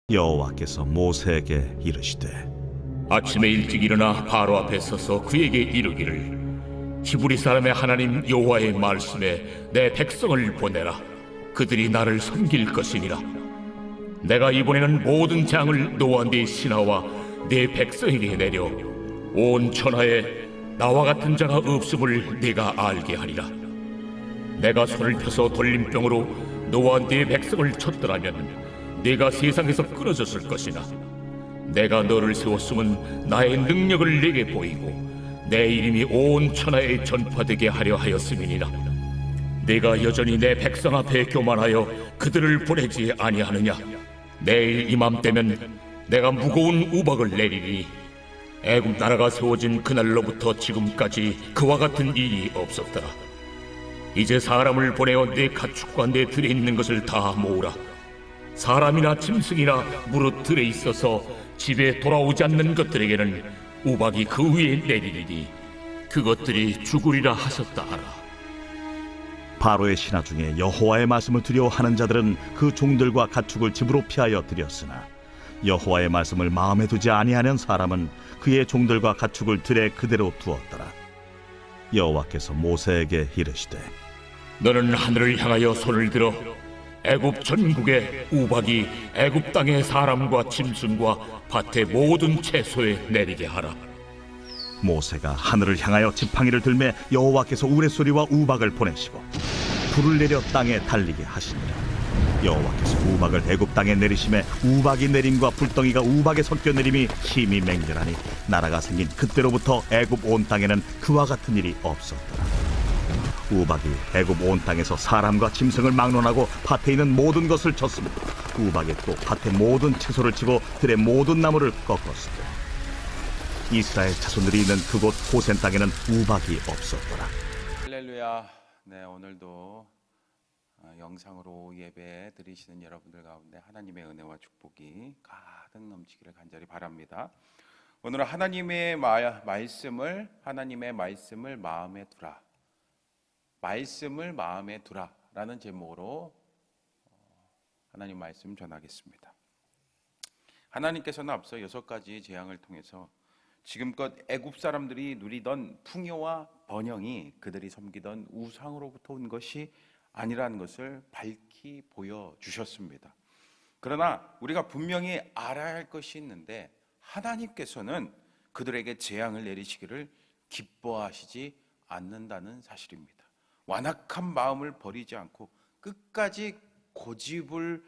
여호와께서 모세에게 이르시되 아침에 일찍 일어나 바로 앞에 서서 그에게 이르기를 히브리 사람의 하나님 여호와의 말씀에 내 백성을 보내라. 그들이 나를 섬길 것이니라. 내가 이번에는 모든 재앙을 너와 네 신하와 네 백성에게 내려 온 천하에 나와 같은 자가 없음을 네가 알게 하리라. 내가 손을 펴서 돌림병으로 너와 네 백성을 쳤더라면 네가 세상에서 끊어졌을 것이나 내가 너를 세웠음은 나의 능력을 네게 보이고 내 이름이 온 천하에 전파되게 하려 하였음이니라. 네가 여전히 내 백성 앞에 교만하여 그들을 보내지 아니하느냐. 내일 이맘때면 내가 무거운 우박을 내리리니 애굽 나라가 세워진 그날로부터 지금까지 그와 같은 일이 없었더라. 이제 사람을 보내어 네 가축과 내 들에 있는 것을 다 모으라. 사람이나 짐승이나 무릇 들에 있어서 집에 돌아오지 않는 것들에게는 우박이 그 위에 내리리니 그것들이 죽으리라 하셨다 하라. 바로의 신하 중에 여호와의 말씀을 두려워하는 자들은 그 종들과 가축을 집으로 피하여 들였으나 여호와의 말씀을 마음에 두지 아니하는 사람은 그의 종들과 가축을 들에 그대로 두었더라. 여호와께서 모세에게 이르시되 너는 하늘을 향하여 손을 들어 애굽 전국에 우박이 애굽 땅의 사람과 짐승과 밭의 모든 채소에 내리게 하라. 모세가 하늘을 향하여 지팡이를 들매 여호와께서 우레소리와 우박을 보내시고 불을 내려 땅에 달리게 하시니라. 여호와께서 우박을 애굽 땅에 내리심에 우박이 내림과 불덩이가 우박에 섞여 내림이 힘이 맹렬하니 나라가 생긴 그때로부터 애굽 온 땅에는 그와 같은 일이 없었더라. 우박이 애굽 온 땅에서 사람과 짐승을 막론하고 밭에 있는 모든 것을 쳤으며 우박이 또 밭의 모든 채소를 치고 들의 모든 나무를 꺾었으며 이스라엘 자손들이 있는 그곳 고센 땅에는 우박이 없었더라. 할렐루야. 네, 오늘도 영상으로 예배 드리시는 여러분들 가운데 하나님의 은혜와 축복이 가득 넘치기를 간절히 바랍니다. 오늘은 하나님의 말씀을 마음에 두라. 말씀을 마음에 두라라는 제목으로 하나님 말씀 전하겠습니다. 하나님께서는 앞서 6가지 재앙을 통해서 지금껏 애굽 사람들이 누리던 풍요와 번영이 그들이 섬기던 우상으로부터 온 것이 아니라는 것을 밝히 보여주셨습니다. 그러나 우리가 분명히 알아야 할 것이 있는데 하나님께서는 그들에게 재앙을 내리시기를 기뻐하시지 않는다는 사실입니다. 완악한 마음을 버리지 않고 끝까지 고집을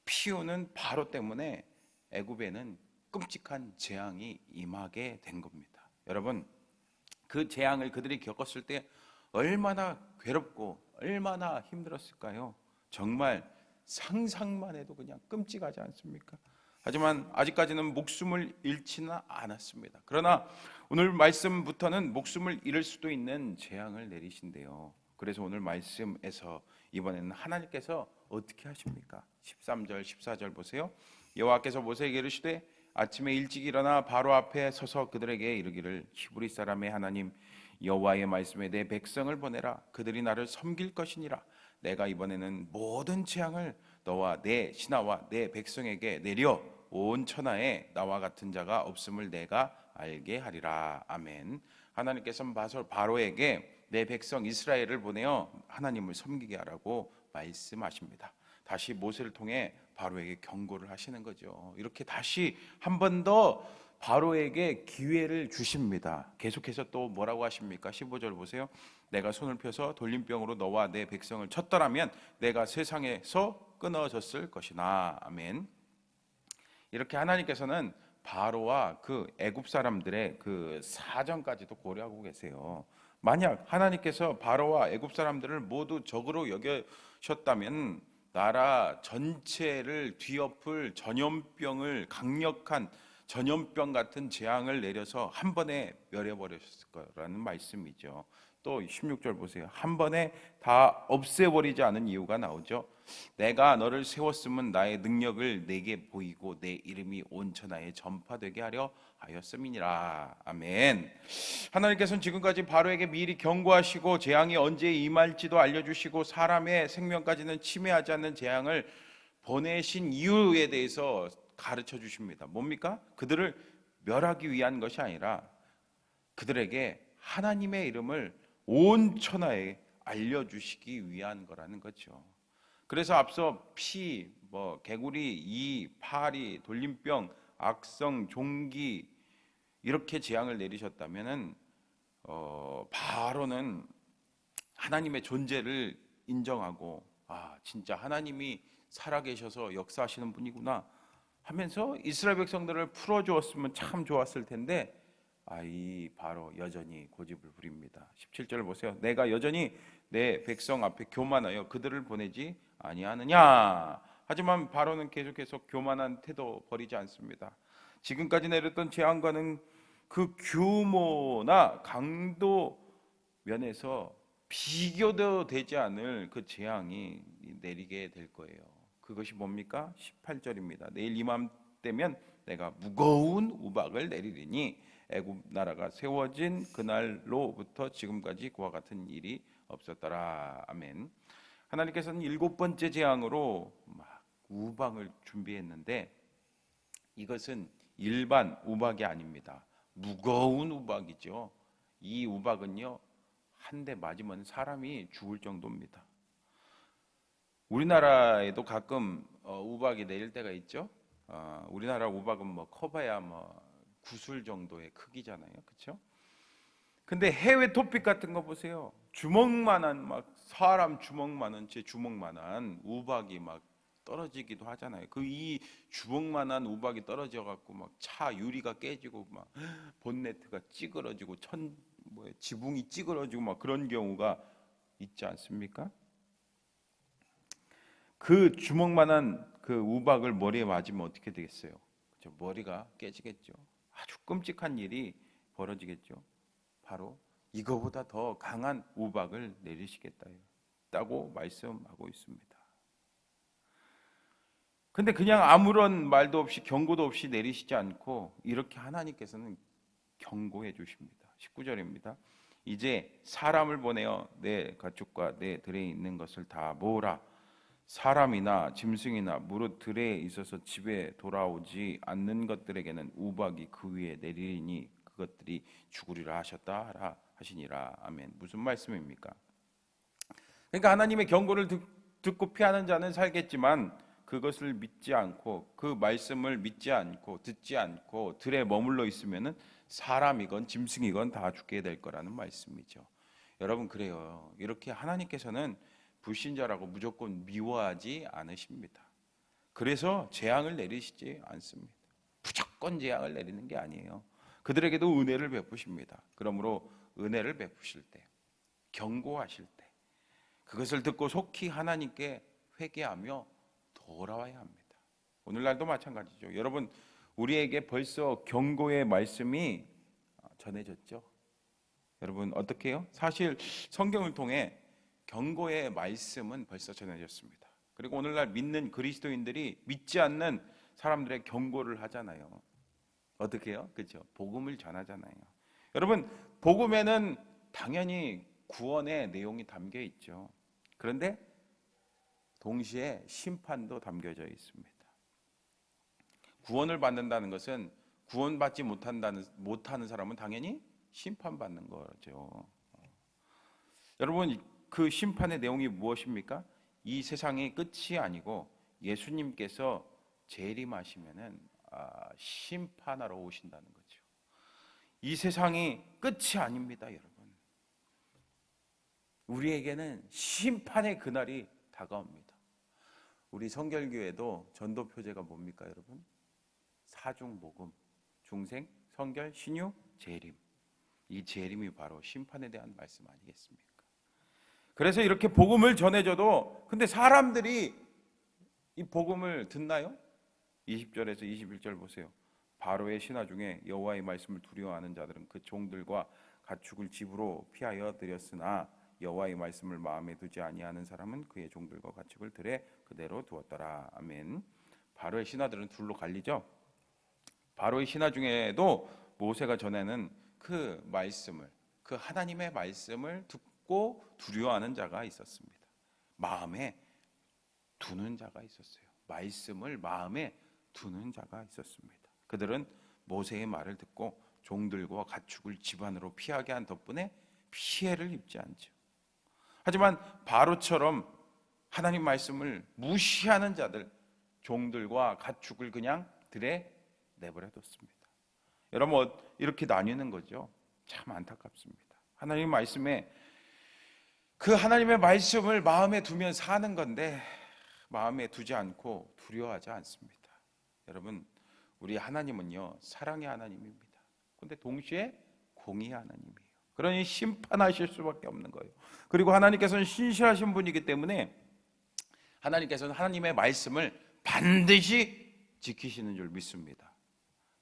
피우는 바로 때문에 애굽에는 끔찍한 재앙이 임하게 된 겁니다. 여러분, 그 재앙을 그들이 겪었을 때 얼마나 괴롭고 얼마나 힘들었을까요? 정말 상상만 해도 그냥 끔찍하지 않습니까? 하지만 아직까지는 목숨을 잃지는 않았습니다. 그러나 오늘 말씀부터는 목숨을 잃을 수도 있는 재앙을 내리신대요. 그래서 오늘 말씀에서 이번에는 하나님께서 어떻게 하십니까? 13절, 14절 보세요. 여호와께서 모세에게 이르시되 아침에 일찍 일어나 바로 앞에 서서 그들에게 이르기를 히브리 사람의 하나님 여호와의 말씀에 내 백성을 보내라. 그들이 나를 섬길 것이니라. 내가 이번에는 모든 재앙을 너와 내 신하와 내 백성에게 내려 온 천하에 나와 같은 자가 없음을 내가 알게 하리라. 아멘. 하나님께서는 바로에게 내 백성 이스라엘을 보내어 하나님을 섬기게 하라고 말씀하십니다. 다시 모세를 통해 바로에게 경고를 하시는 거죠. 이렇게 다시 한 번 더 바로에게 기회를 주십니다. 계속해서 또 뭐라고 하십니까? 15절 보세요. 내가 손을 펴서 돌림병으로 너와 내 백성을 쳤더라면 내가 세상에서 끊어졌을 것이나. 아멘. 이렇게 하나님께서는 바로와 그 애굽 사람들의 그 사정까지도 고려하고 계세요. 만약 하나님께서 바로와 애굽 사람들을 모두 적으로 여겨셨다면 나라 전체를 뒤엎을 전염병을 강력한 전염병 같은 재앙을 내려서 한 번에 멸해버렸을 거라는 말씀이죠. 또 16절 보세요. 한 번에 다 없애버리지 않은 이유가 나오죠. 내가 너를 세웠음은 나의 능력을 내게 보이고 내 이름이 온 천하에 전파되게 하려 하였음이니라. 아멘. 하나님께서는 지금까지 바로에게 미리 경고하시고 재앙이 언제 임할지도 알려주시고 사람의 생명까지는 침해하지 않는 재앙을 보내신 이유에 대해서 가르쳐 주십니다. 뭡니까? 그들을 멸하기 위한 것이 아니라 그들에게 하나님의 이름을 온 천하에 알려주시기 위한 거라는 거죠. 그래서 앞서 피, 개구리, 이, 파리, 돌림병, 악성, 종기 이렇게 재앙을 내리셨다면은 바로는 하나님의 존재를 인정하고 진짜 하나님이 살아계셔서 역사하시는 분이구나 하면서 이스라엘 백성들을 풀어주었으면 참 좋았을 텐데 이 바로 여전히 고집을 부립니다. 17절 보세요. 내가 여전히 내 백성 앞에 교만하여 그들을 보내지 아니하느냐. 하지만 바로는 계속해서 교만한 태도 버리지 않습니다. 지금까지 내렸던 재앙과는 그 규모나 강도 면에서 비교도 되지 않을 그 재앙이 내리게 될 거예요. 그것이 뭡니까? 18절입니다. 내일 이맘때면 내가 무거운 우박을 내리리니 애굽 나라가 세워진 그날로부터 지금까지 그와 같은 일이 없었더라. 아멘. 하나님께서는 7번째 재앙으로 막 우박을 준비했는데 이것은 일반 우박이 아닙니다. 무거운 우박이죠. 이 우박은요, 한 대 맞으면 사람이 죽을 정도입니다. 우리나라에도 가끔 우박이 내릴 때가 있죠. 우리나라 우박은 커봐야 구슬 정도의 크기잖아요, 그렇죠? 근데 해외 토픽 같은 거 보세요. 주먹만한 사람 주먹만한 제 주먹만한 우박이 떨어지기도 하잖아요. 이 주먹만한 우박이 떨어져 갖고 차 유리가 깨지고 본네트가 찌그러지고 지붕이 찌그러지고 그런 경우가 있지 않습니까? 그 주먹만한 그 우박을 머리에 맞으면 어떻게 되겠어요? 그렇죠? 머리가 깨지겠죠. 아주 끔찍한 일이 벌어지겠죠. 바로 이거보다 더 강한 우박을 내리시겠다고 말씀하고 있습니다. 근데 그냥 아무런 말도 없이 경고도 없이 내리시지 않고 이렇게 하나님께서는 경고해 주십니다. 19절입니다. 이제 사람을 보내어 내 가축과 내 들에 있는 것을 다 모으라. 사람이나 짐승이나 무릇 들에 있어서 집에 돌아오지 않는 것들에게는 우박이 그 위에 내리니 그것들이 죽으리라 하시니라. 아멘. 무슨 말씀입니까? 그러니까 하나님의 경고를 듣고 피하는 자는 살겠지만 그것을 믿지 않고 그 말씀을 믿지 않고 듣지 않고 들에 머물러 있으면은 사람이건 짐승이건 다 죽게 될 거라는 말씀이죠. 여러분 그래요. 이렇게 하나님께서는 불신자라고 무조건 미워하지 않으십니다. 그래서 재앙을 내리시지 않습니다. 무조건 재앙을 내리는 게 아니에요. 그들에게도 은혜를 베푸십니다. 그러므로 은혜를 베푸실 때, 경고하실 때 그것을 듣고 속히 하나님께 회개하며 돌아와야 합니다. 오늘날도 마찬가지죠. 여러분 우리에게 벌써 경고의 말씀이 전해졌죠. 여러분 어떻게 해요? 사실 성경을 통해 경고의 말씀은 벌써 전해졌습니다. 그리고 오늘날 믿는 그리스도인들이 믿지 않는 사람들의 경고를 하잖아요. 어떻게 해요? 그렇죠? 복음을 전하잖아요. 여러분 복음에는 당연히 구원의 내용이 담겨 있죠. 그런데 동시에 심판도 담겨져 있습니다. 구원을 받는다는 것은 구원받지 못하는 사람은 당연히 심판받는 거죠. 여러분 그 심판의 내용이 무엇입니까? 이 세상의 끝이 아니고 예수님께서 재림하시면은 심판하러 오신다는 거죠. 이 세상이 끝이 아닙니다, 여러분. 우리에게는 심판의 그날이 다가옵니다. 우리 성결교회도 전도 표제가 뭡니까, 여러분? 사중복음, 중생, 성결, 신유, 재림. 이 재림이 바로 심판에 대한 말씀 아니겠습니까? 그래서 이렇게 복음을 전해줘도 근데 사람들이 이 복음을 듣나요? 20절에서 21절 보세요. 바로의 신하 중에 여호와의 말씀을 두려워하는 자들은 그 종들과 가축을 집으로 피하여 드렸으나 여호와의 말씀을 마음에 두지 아니하는 사람은 그의 종들과 가축을 들에 그대로 두었더라. 아멘. 바로의 신하들은 둘로 갈리죠. 바로의 신하 중에도 모세가 전에는 그 말씀을, 그 하나님의 말씀을 듣고 두려워하는 자가 있었습니다. 마음에 두는 자가 있었어요. 말씀을 마음에 두는 자가 있었습니다. 그들은 모세의 말을 듣고 종들과 가축을 집 안으로 피하게 한 덕분에 피해를 입지 않죠. 하지만 바로처럼 하나님 말씀을 무시하는 자들, 종들과 가축을 그냥 들에 내버려 뒀습니다. 여러분, 이렇게 나뉘는 거죠. 참 안타깝습니다. 하나님 말씀에 그 하나님의 말씀을 마음에 두면 사는 건데 마음에 두지 않고 두려워하지 않습니다. 여러분, 우리 하나님은요 사랑의 하나님입니다. 그런데 동시에 공의의 하나님이에요. 그러니 심판하실 수밖에 없는 거예요. 그리고 하나님께서는 신실하신 분이기 때문에 하나님께서는 하나님의 말씀을 반드시 지키시는 줄 믿습니다.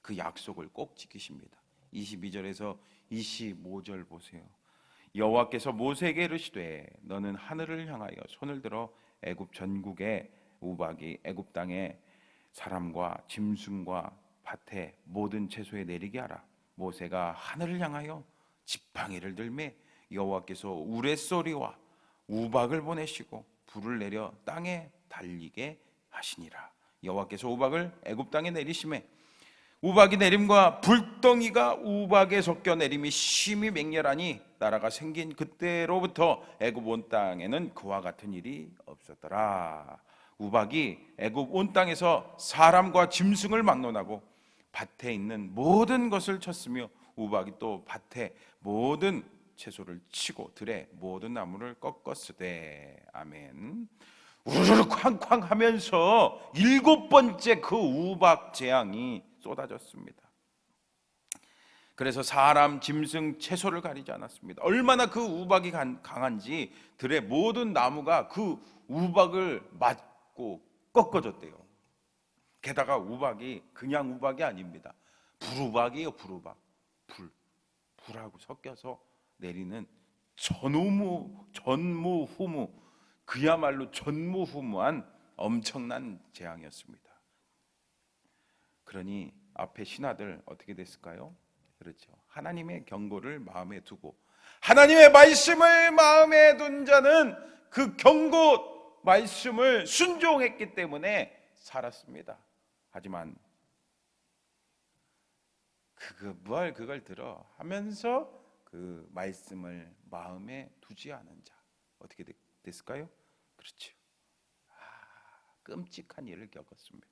그 약속을 꼭 지키십니다. 22절에서 25절 보세요. 여호와께서 모세에게 이르시되 너는 하늘을 향하여 손을 들어 애굽 전국의 우박이 애굽 땅에 사람과 짐승과 밭에 모든 채소에 내리게 하라. 모세가 하늘을 향하여 지팡이를 들매 여호와께서 우레소리와 우박을 보내시고 불을 내려 땅에 달리게 하시니라. 여호와께서 우박을 애굽 땅에 내리심에 우박이 내림과 불덩이가 우박에 섞여 내림이 심히 맹렬하니 나라가 생긴 그때로부터 애굽 온 땅에는 그와 같은 일이 없었더라. 우박이 애굽 온 땅에서 사람과 짐승을 막론하고 밭에 있는 모든 것을 쳤으며 우박이 또 밭에 모든 채소를 치고 들에 모든 나무를 꺾었으되. 아멘. 우르르 쾅쾅 하면서 7번째 그 우박 재앙이 쏟아졌습니다. 그래서 사람, 짐승, 채소를 가리지 않았습니다. 얼마나 그 우박이 강한지 들의 모든 나무가 그 우박을 맞고 꺾어졌대요. 게다가 우박이 그냥 우박이 아닙니다. 불우박이에요. 불우박. 불하고 섞여서 내리는 전무후무, 그야말로 전무후무한 엄청난 재앙이었습니다. 그러니 앞에 신하들 어떻게 됐을까요? 그렇죠. 하나님의 경고를 마음에 두고 하나님의 말씀을 마음에 둔 자는 그 경고 말씀을 순종했기 때문에 살았습니다. 하지만 그걸 들어 하면서 그 말씀을 마음에 두지 않은 자 어떻게 됐을까요? 그렇죠. 끔찍한 일을 겪었습니다.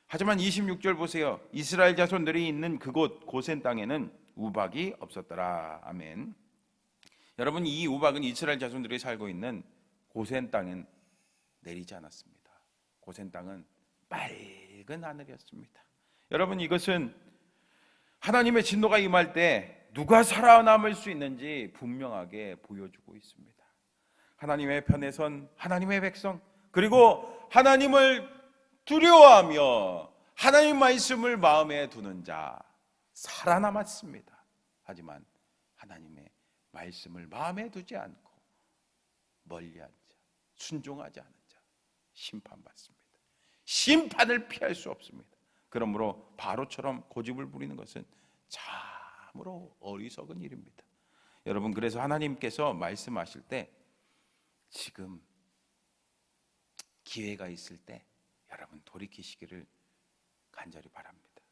하지만 26절 보세요. 이스라엘 자손들이 있는 그곳 고센 땅에는 우박이 없었더라. 아멘. 여러분, 이 우박은 이스라엘 자손들이 살고 있는 고센 땅엔 내리지 않았습니다. 고센 땅은 맑은 하늘이었습니다. 여러분, 이것은 하나님의 진노가 임할 때 누가 살아남을 수 있는지 분명하게 보여주고 있습니다. 하나님의 편에 선 하나님의 백성, 그리고 하나님을 두려워하며 하나님 말씀을 마음에 두는 자 살아남았습니다. 하지만 하나님의 말씀을 마음에 두지 않고 멀리한 자, 순종하지 않은 자 심판받습니다. 심판을 피할 수 없습니다. 그러므로 바로처럼 고집을 부리는 것은 참으로 어리석은 일입니다. 여러분, 그래서 하나님께서 말씀하실 때 지금 기회가 있을 때 여러분 돌이키시기를 간절히 바랍니다.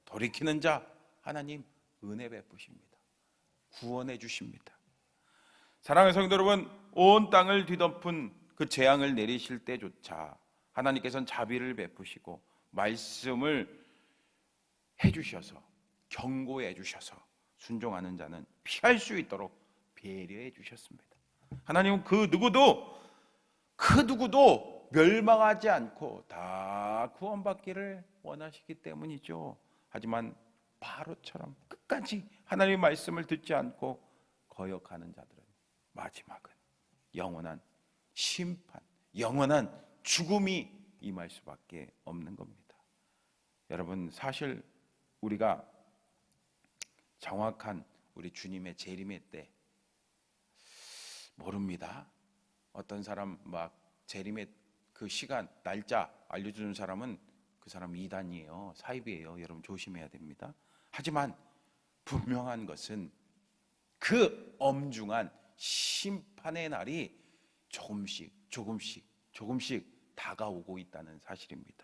돌이키는 자 하나님 은혜 베푸십니다. 구원해 주십니다. 사랑하는 성도 여러분, 온 땅을 뒤덮은 그 재앙을 내리실 때조차 하나님께서는 자비를 베푸시고 말씀을 해주셔서 경고해 주셔서 순종하는 자는 피할 수 있도록 배려해 주셨습니다. 하나님은 그 누구도 멸망하지 않고 다 구원받기를 원하시기 때문이죠. 하지만 바로처럼 끝까지 하나님의 말씀을 듣지 않고 거역하는 자들은 마지막은 영원한 심판, 영원한 죽음이 임할 수밖에 없는 겁니다. 여러분, 사실 우리가 정확한 우리 주님의 재림의 때 모릅니다. 어떤 사람 막 재림의 그 시간, 날짜 알려주는 사람은 그 사람 이단이에요, 사입이에요. 여러분 조심해야 됩니다. 하지만 분명한 것은 그 엄중한 심판의 날이 조금씩 다가오고 있다는 사실입니다.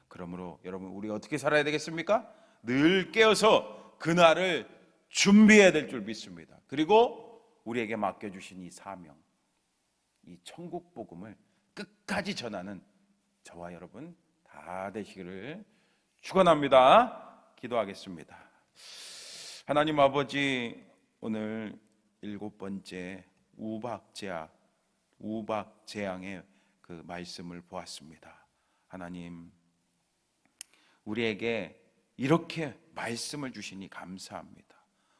그러므로 여러분, 우리 어떻게 살아야 되겠습니까? 늘 깨어서 그날을 준비해야 될 줄 믿습니다. 그리고 우리에게 맡겨주신 이 사명, 이 천국 복음을 끝까지 전하는 저와 여러분 다 되시기를 축원합니다. 기도하겠습니다. 하나님 아버지, 오늘 7번째 우박재앙의 그 말씀을 보았습니다. 하나님, 우리에게 이렇게 말씀을 주시니 감사합니다.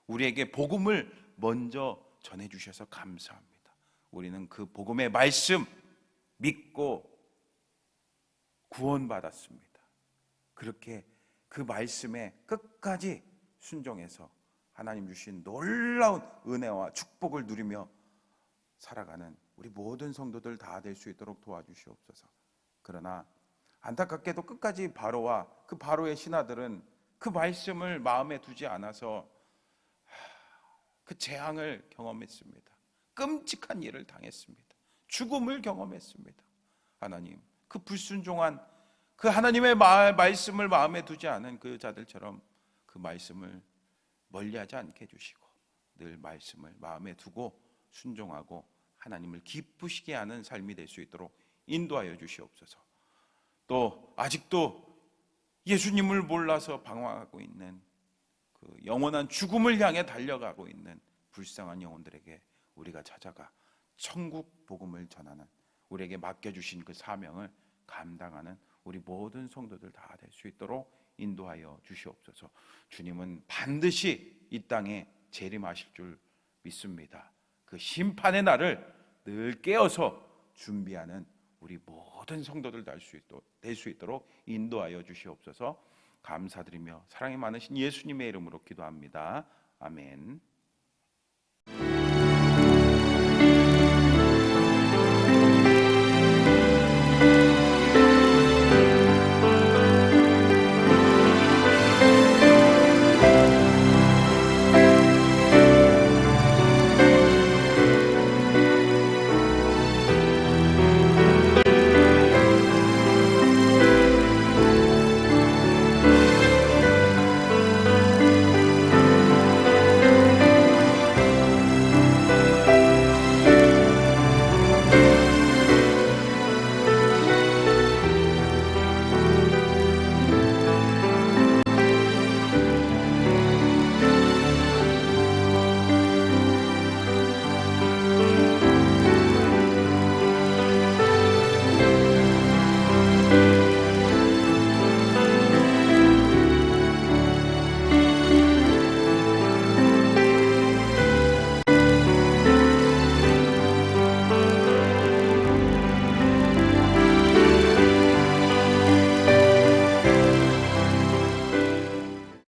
우리에게 복음을 먼저 전해주셔서 감사합니다. 우리는 그 복음의 말씀 믿고 구원받았습니다. 그렇게 그 말씀에 끝까지 순종해서 하나님 주신 놀라운 은혜와 축복을 누리며 살아가는 우리 모든 성도들 다 될 수 있도록 도와주시옵소서. 그러나 안타깝게도 끝까지 바로와 그 바로의 신하들은 그 말씀을 마음에 두지 않아서 그 재앙을 경험했습니다. 끔찍한 일을 당했습니다. 죽음을 경험했습니다. 하나님, 그 불순종한 그 하나님의 말씀을 마음에 두지 않은 그 자들처럼 그 말씀을 멀리하지 않게 해주시고 늘 말씀을 마음에 두고 순종하고 하나님을 기쁘시게 하는 삶이 될 수 있도록 인도하여 주시옵소서. 또 아직도 예수님을 몰라서 방황하고 있는 그 영원한 죽음을 향해 달려가고 있는 불쌍한 영혼들에게 우리가 찾아가 천국 복음을 전하는, 우리에게 맡겨주신 그 사명을 감당하는 우리 모든 성도들 다 될 수 있도록 인도하여 주시옵소서. 주님은 반드시 이 땅에 재림하실 줄 믿습니다. 그 심판의 날을 늘 깨어서 준비하는 우리 모든 성도들 될 수 있도록 인도하여 주시옵소서. 감사드리며 사랑이 많으신 예수님의 이름으로 기도합니다. 아멘.